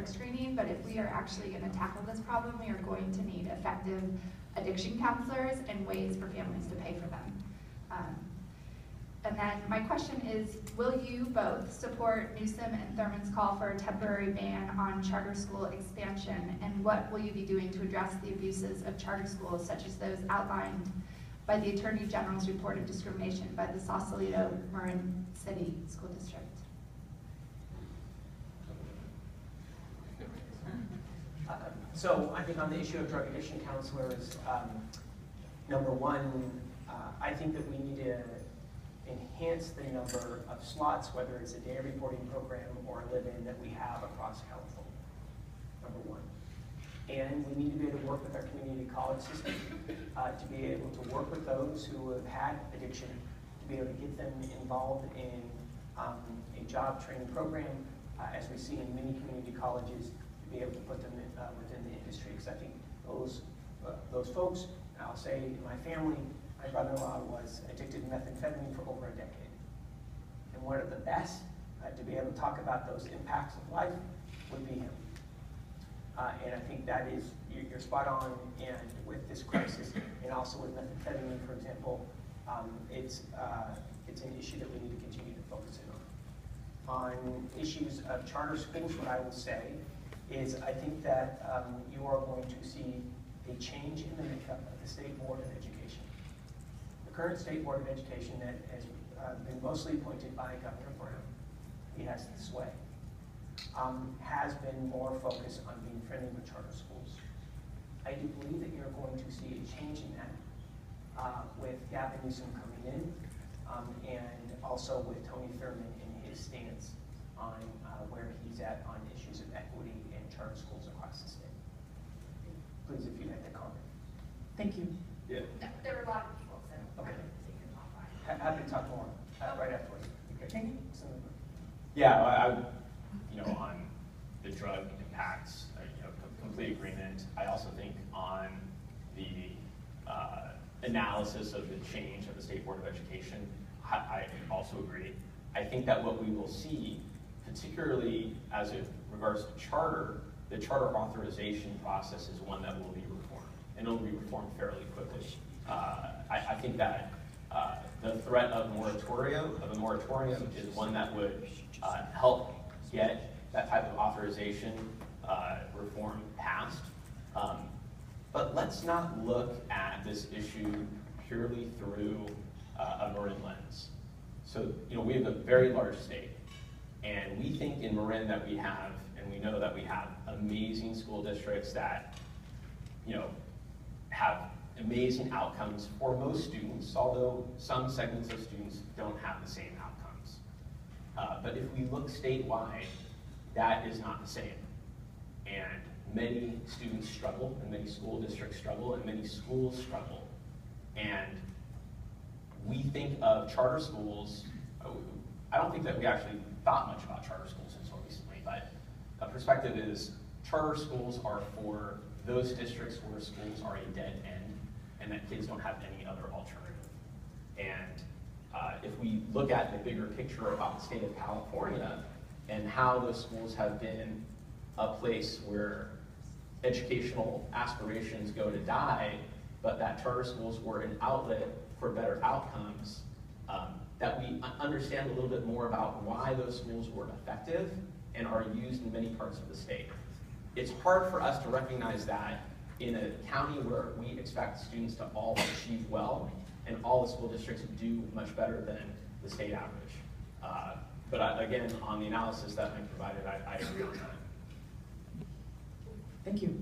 drug screening, but if we are actually going to tackle this problem, we are going to need effective addiction counselors and ways for families to pay for them. And then my question is, will you both support Newsom and Thurman's call for a temporary ban on charter school expansion? And what will you be doing to address the abuses of charter schools, such as those outlined by the Attorney General's report of discrimination by the Sausalito Marin City School District? So I think on the issue of drug addiction counselors, number one, I think that we need to enhance the number of slots, whether it's a day reporting program or a live-in that we have across California, number one. And we need to be able to work with our community college system to be able to work with those who have had addiction, to be able to get them involved in a job training program, as we see in many community colleges, to be able to put them within the industry. Because I think those folks, I'll say in my family, my brother-in-law was addicted to methamphetamine for over a decade. And one of the best to be able to talk about those impacts of life would be him. And I think that is, you're spot on, and with this crisis, and also with methamphetamine, for example, it's an issue that we need to continue to focus in on. On issues of charter schools, what I will say is I think that you are going to see a change in the makeup of the State Board of Education. The current State Board of Education that has been mostly appointed by Governor Brown, he has the sway, has been more focused on being friendly with charter schools. I do believe that you're going to see a change in that with Gavin Newsom coming in, and also with Tony Thurman in his stance on where he's at on issues of equity in charter schools across the state. Please, if you'd like to comment. Thank you. Yeah. There were a lot of people, so okay. Happy to talk more right afterwards. Okay. Yeah, I on the drug impacts, complete agreement. I also think on the analysis of the change of the State Board of Education, I also agree. I think that what we will see, particularly as it regards to charter, the charter authorization process is one that will be reformed, and it will be reformed fairly quickly. I think that the threat of a moratorium is one that would help get that type of authorization reform passed. But let's not look at this issue purely through a Marin lens. So, we have a very large state, and we think in Marin that we have, and we know that we have amazing school districts that, have amazing outcomes for most students, although some segments of students don't have the same outcomes. But if we look statewide, that is not the same. And many students struggle, and many school districts struggle, and many schools struggle. And we think of charter schools, I don't think that we actually thought much about charter schools until recently, but a perspective is charter schools are for those districts where schools are a dead end and that kids don't have any other alternative. And if we look at the bigger picture about the state of California and how those schools have been a place where educational aspirations go to die, but that charter schools were an outlet for better outcomes, that we understand a little bit more about why those schools were effective and are used in many parts of the state. It's hard for us to recognize that in a county where we expect students to all achieve well and all the school districts do much better than the state average. But again, on the analysis that I provided, I agree on that. Thank you.